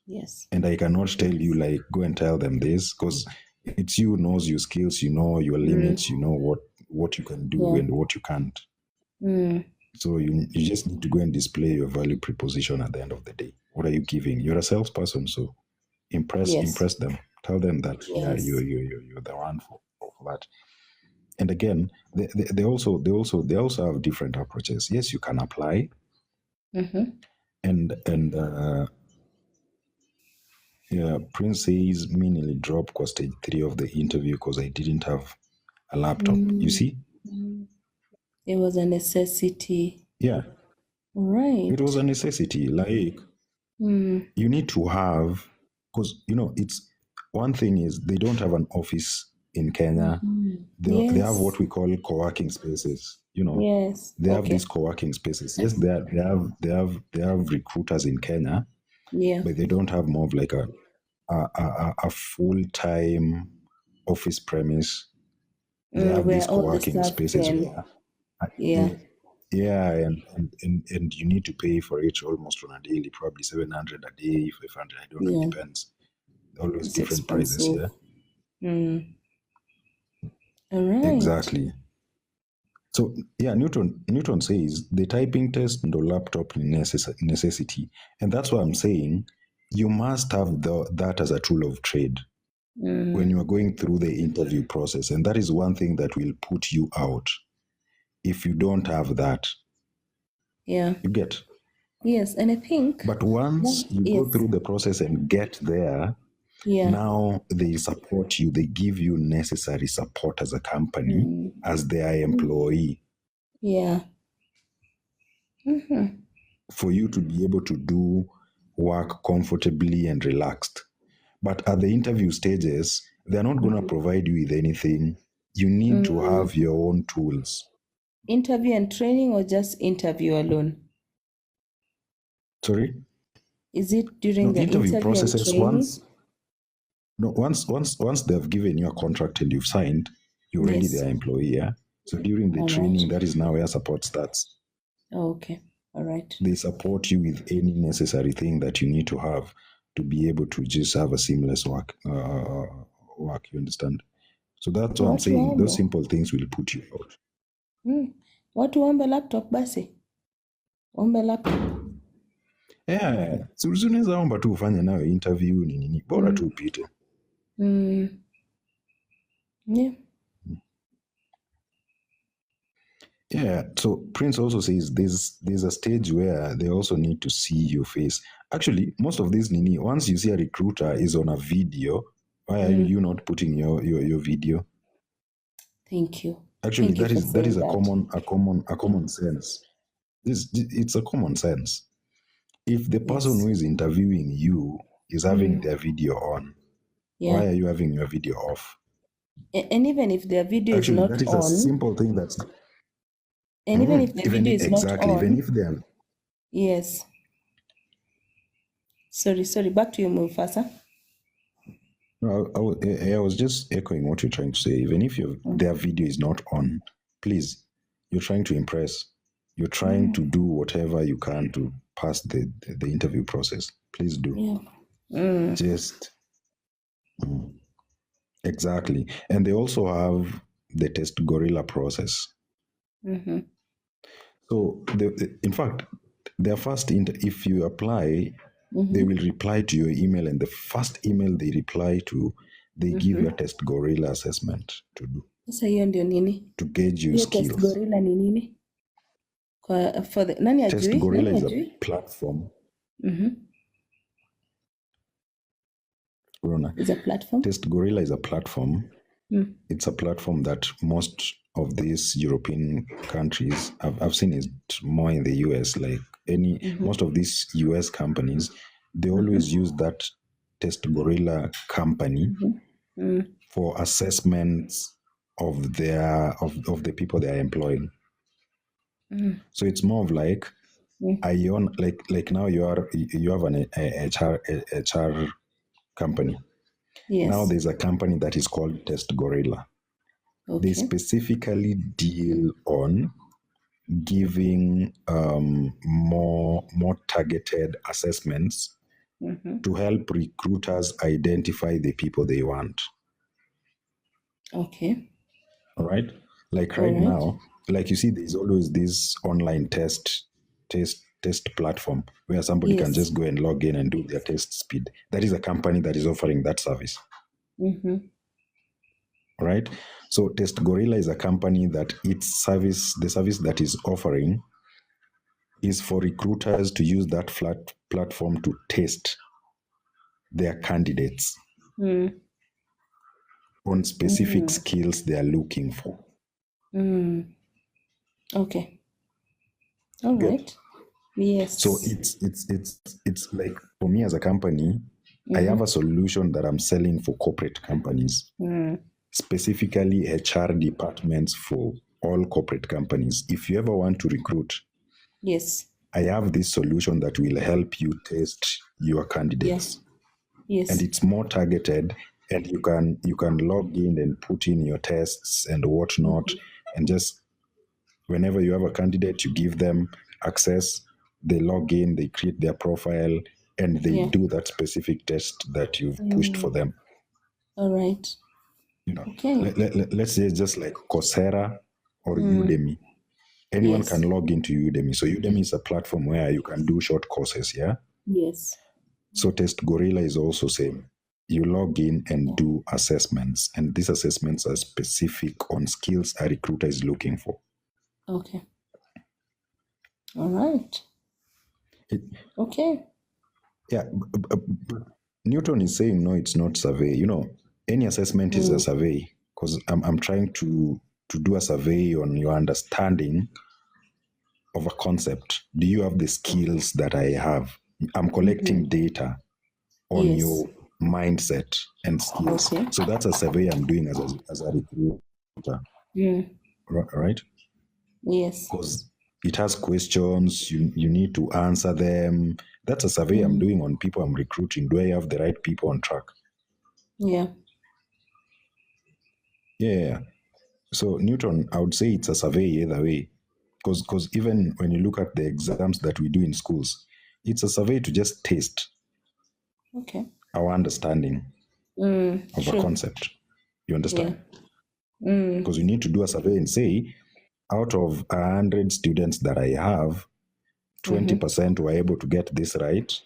Yes. And I cannot tell you, like, go and tell them this, because it's you who knows your skills, you know your limits, you know what you can do and what you can't. So you just need to go and display your value proposition at the end of the day. What are you giving? You're a salesperson, so impress them. Tell them that you're the one for that. And again, they also have different approaches. Yes, you can apply, and Prince says me nearly dropped because stage 3 of the interview because I didn't have a laptop. You see? It was a necessity. Yeah. Right. It was a necessity. Like, you need to have, because, you know, it's one thing is they don't have an office in Kenya. They have what we call co-working spaces. You know, they have these co-working spaces. Yes, they have recruiters in Kenya, but they don't have more of like a full-time office premise. They have where these all the co-working staff spaces can. where and you need to pay for it almost on a daily, probably 700 a day, 500, I don't know, it depends. Always It's different expensive. prices, All right. Exactly. So Newton says the typing test and the laptop necessity, and that's why I'm saying you must have that as a tool of trade when you are going through the interview process, and that is one thing that will put you out if you don't have that. Yeah. You get. Yes, and I think. But once you go through the process and get there, now they support you. They give you necessary support as a company, as their employee. Yeah. For you to be able to do work comfortably and relaxed. But at the interview stages, they're not going to provide you with anything. You need to have your own tools. Interview and training, or just interview alone? Sorry? Is it during the interview interview processes and training? once they've given you a contract and you've signed, you're already their employee, yeah? So during the training, that is now where support starts. Oh, okay. All right. They support you with any necessary thing that you need to have to be able to just have a seamless work. You understand? So that's what I'm Watu saying. Those waombe. simple things will put you out. Watu waombe laptop basi. Waombe laptop. Yeah, so unaweza omba tu ufanye nayo interview ni nini, bora tu upite. Yeah. Yeah, so Prince also says there's a stage where they also need to see your face. Actually, most of these nini, once you see a recruiter is on a video, why are you not putting your video? Thank you. Actually, Thank you for that is a saying common sense. It's a common sense. If the person Yes. who is interviewing you is having their video on, Yeah. why are you having your video off? And even if their video Actually, is that not is a on, simple thing that's and even if the video is not exactly, on, even if they are. yes. Sorry, back to you, Mufasa. No, I was just echoing what you're trying to say. Even if their video is not on, please, you're trying to impress. You're trying to do whatever you can to pass the interview process. Please do. Yeah. Just exactly. And they also have the test gorilla process. So, in fact, their first if you apply, they will reply to your email, and the first email they reply to, they give you a test gorilla assessment to do Sasa hiyo ndio nini? to gauge your Hiyo test skills. gorilla ni nini? For the nani ajui? Test gorilla Nani is ajui? a platform. Rona, Is a platform. Test gorilla is a platform. It's a platform that most of these European countries, I've seen it more in the US, like most of these US companies, they always use that test gorilla company for assessments of the people they are employing. So it's more of like like now you have an HR company. Yes. Now there's a company that is called Test Gorilla. They specifically deal on giving more targeted assessments to help recruiters identify the people they want. Okay. All right. Like right now, like you see, there's always this online test platform where somebody can just go and log in and do their test speed. That is a company that is offering that service. Right? So Test Gorilla is a company that the service that is offering is for recruiters to use that platform to test their candidates on specific skills they are looking for. Okay. All right. Yes. So it's like, for me as a company, I have a solution that I'm selling for corporate companies, specifically HR departments for all corporate companies. If you ever want to recruit, yes, I have this solution that will help you test your candidates. Yes. And it's more targeted, and you can log in and put in your tests and whatnot, and just whenever you have a candidate, you give them access, they log in, they create their profile, and they do that specific test that you've pushed for them. All right. Okay. Let's say just like Coursera or Udemy. Anyone can log into Udemy. So Udemy is a platform where you can do short courses, yeah? Yes. So Test Gorilla is also same. You log in and do assessments, and these assessments are specific on skills a recruiter is looking for. Okay. All right. Okay. Yeah. Newton is saying, no, it's not survey. Any assessment is a survey, because I'm trying to do a survey on your understanding of a concept. Do you have the skills that I have? I'm collecting data on your mindset and skills. Okay. So that's a survey I'm doing as a recruiter. Right? Yes. Because it has questions, you need to answer them. That's a survey I'm doing on people I'm recruiting. Do I have the right people on track? Yeah. Yeah. So Newton, I would say it's a survey either way. Because even when you look at the exams that we do in schools, it's a survey to just test our understanding. of a True. concept. You Yeah. understand? Because you need to do a survey and say, out of 100 students that I have, 20% were able to get this right.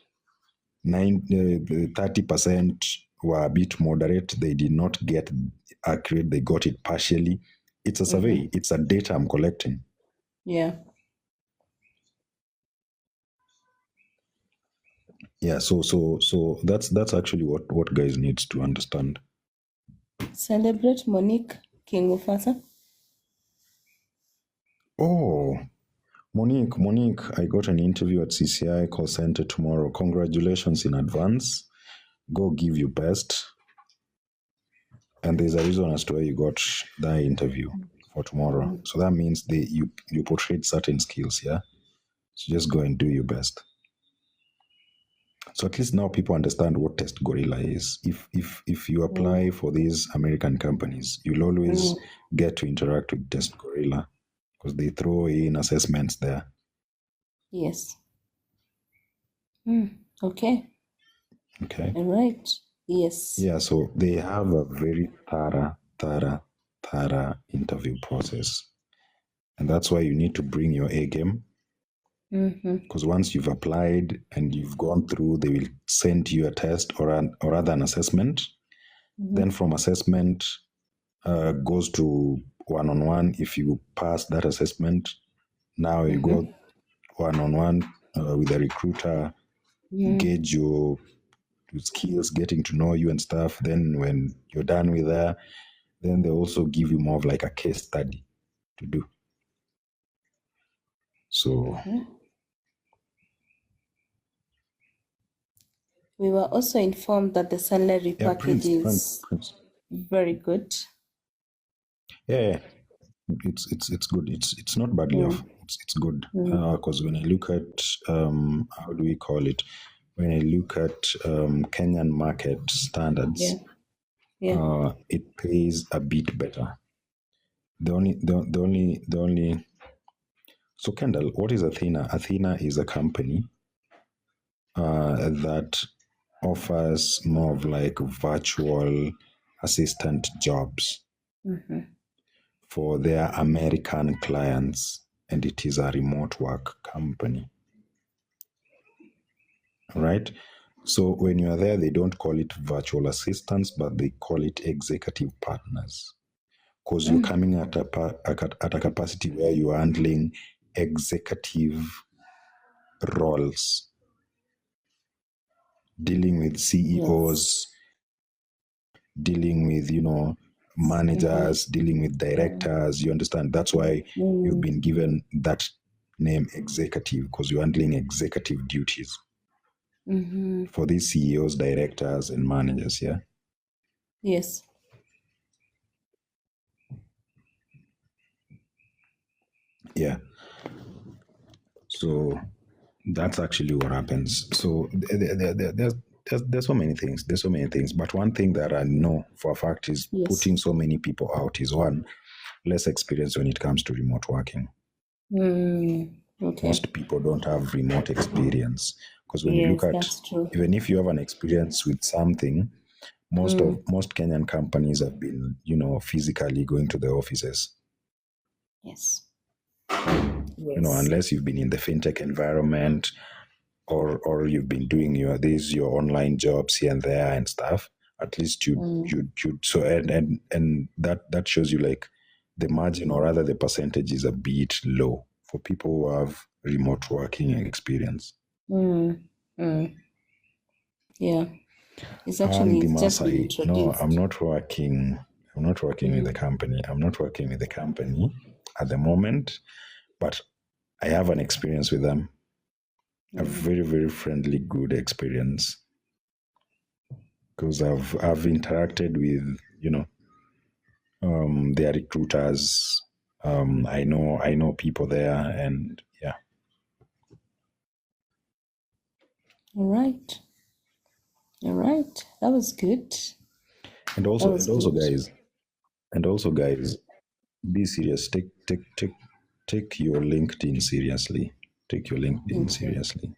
30% were a bit moderate. They did not get accurate. They got it partially. It's a survey. It's a data I'm collecting. Yeah. Yeah. So that's actually what guys needs to understand. Celebrate Monique King Mufasa. Oh, Monique, I got an interview at CCI call center tomorrow. Congratulations in advance. Go give your best. And there's a reason as to why you got that interview for tomorrow. So that means you portrayed certain skills, yeah? So just go and do your best. So at least now people understand what Test Gorilla is. If you apply for these American companies, you'll always get to interact with Test Gorilla because they throw in assessments there. Yes. Okay. Okay. All right. Yes. Yeah, so they have a very thorough interview process. And that's why you need to bring your A game. Because once you've applied and you've gone through, they will send you a test or rather an assessment. Then from assessment goes to one-on-one. If you pass that assessment, now you go one-on-one with a recruiter, gauge your skills, getting to know you and stuff. Then when you're done with that, then they also give you more of like a case study to do. So we were also informed that the salary package is very good. Yeah, it's good. It's not badly off. It's good because when I look at how do we call it? When I look at Kenyan market standards, it pays a bit better. The only. So Kendall, what is Athena? Athena is a company that offers more of like virtual assistant jobs for their American clients, and it is a remote work company. Right? So when you are there, they don't call it virtual assistants, but they call it executive partners. Because you're coming at a capacity where you are handling executive roles, dealing with CEOs, dealing with, managers, dealing with directors. You understand? That's why you've been given that name executive, because you're handling executive duties for these CEOs, directors, and managers. Yeah. Yes. Yeah. So that's actually what happens. So there's so many things. There's so many things. But one thing that I know for a fact is putting so many people out is one, less experience when it comes to remote working. Okay. Most people don't have remote experience because when you look at, even if you have an experience with something, most Kenyan companies have been, physically going to the offices. Yes. Unless you've been in the fintech environment or you've been doing your online jobs here and there and stuff. At least you so and that shows you like the margin or rather the percentage is a bit low for people who have remote working experience. Yeah. It's I'm the just been Masai. introduced. No, I'm not working with the company. I'm not working with the company at the moment, but I have an experience with them. A very, very friendly, good experience. Because I've interacted with, their recruiters. I know people there, and yeah. All right. That was good. And also guys, be serious. Take your LinkedIn seriously. Take your LinkedIn seriously.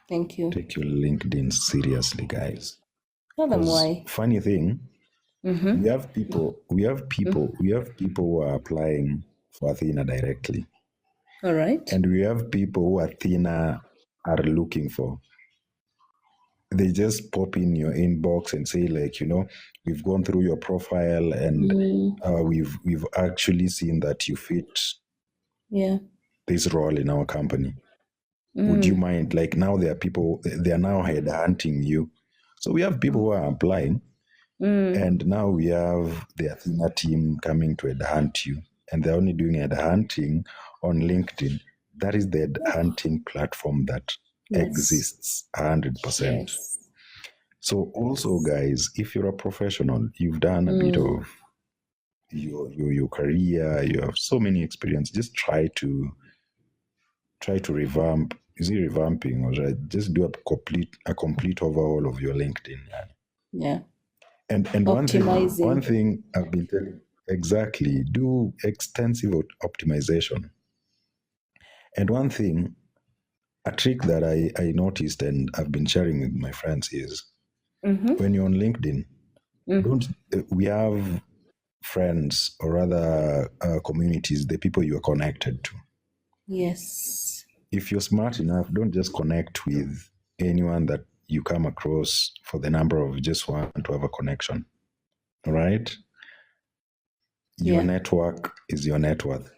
Thank you. Take your LinkedIn seriously, guys. Tell them 'Cause why. funny thing, we have people who are applying for Athena directly, All right. and we have people who Athena are looking for. They just pop in your inbox and say, like, we've gone through your profile and we've actually seen that you fit Yeah. this role in our company. Would you mind? Like, now there are people, they are now headhunting you. So we have people who are applying, and now we have the Athena team coming to headhunt you, and they're only doing headhunting on LinkedIn. That is the headhunting platform that exists 100%. Yes. So also, guys, if you're a professional, you've done a bit of your career, you have so many experience, just try to revamp. Is it revamping, or just do a complete overhaul of your LinkedIn? Yeah. And Optimizing. one thing I've been telling, exactly, do extensive optimization. And one thing, a trick that I noticed and I've been sharing with my friends is when you're on LinkedIn, we have friends, or rather communities, the people you are connected to. Yes. If you're smart enough, don't just connect with anyone that you come across for the number of just want to have a connection. All right? Your network is your net worth.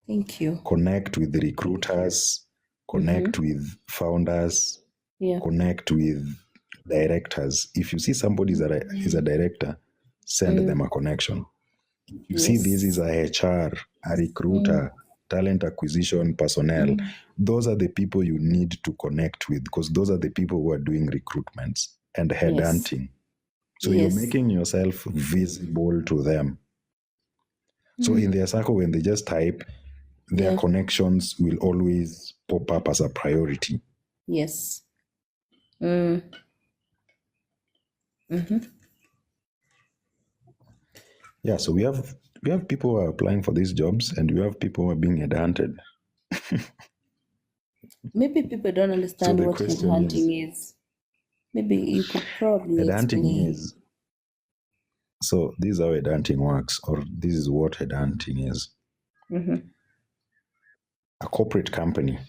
Thank you. Connect with the recruiters, connect with founders, connect with directors. If you see somebody is a director, send them a connection. If you see this is a HR, a recruiter, talent acquisition personnel, those are the people you need to connect with, because those are the people who are doing recruitments and headhunting. So you're making yourself visible to them. So in their circle, when they just type, their connections will always pop up as a priority. Yes. Yeah, so we have people who are applying for these jobs, and we have people who are being headhunted. Maybe people don't understand what headhunting is. Maybe you could probably explain. So this is how headhunting works, or this is what headhunting is. A corporate company.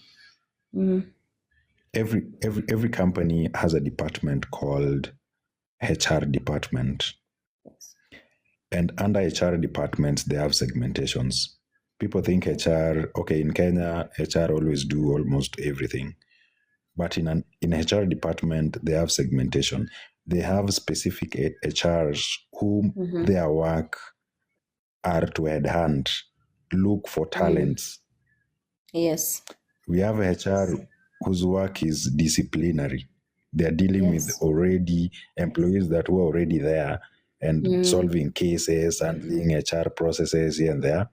Every company has a department called HR department. And under HR departments, they have segmentations. People think HR, okay, in Kenya, HR always do almost everything. But in HR department, they have segmentation. They have specific HRs whom their work are to headhunt, look for talents. Yes. We have HR whose work is disciplinary. They're dealing with already employees that were already there and solving cases, handling HR processes here and there.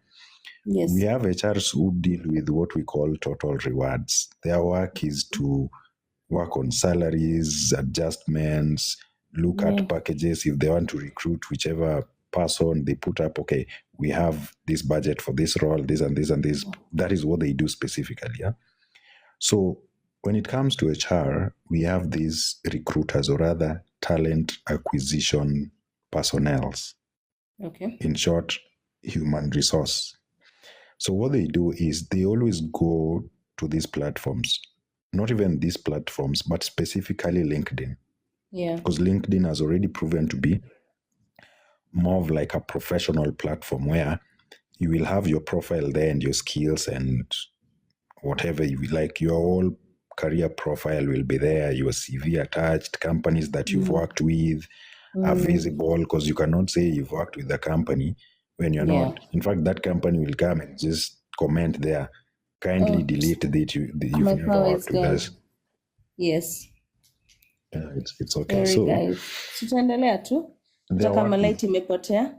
Yes. We have HRs who deal with what we call total rewards. Their work is to work on salaries, adjustments, look at packages. If they want to recruit whichever person, they put up, okay, we have this budget for this role, this and this and this. That is what they do specifically. Yeah. So when it comes to HR, we have these recruiters, or rather talent acquisition personnels. Okay. In short, human resource. So what they do is they always go to these platforms, not even these platforms, but specifically LinkedIn. Yeah. Because LinkedIn has already proven to be more of like a professional platform where you will have your profile there and your skills and whatever you like, your whole career profile will be there, your CV attached, companies that you've worked with are visible, because you cannot say you've worked with the company when you're not. In fact, that company will come and just comment there, kindly delete that you've never worked with us. Yes. It's okay. Sorry, So guys. Tutaendelea tu. Hata kama light imepotea.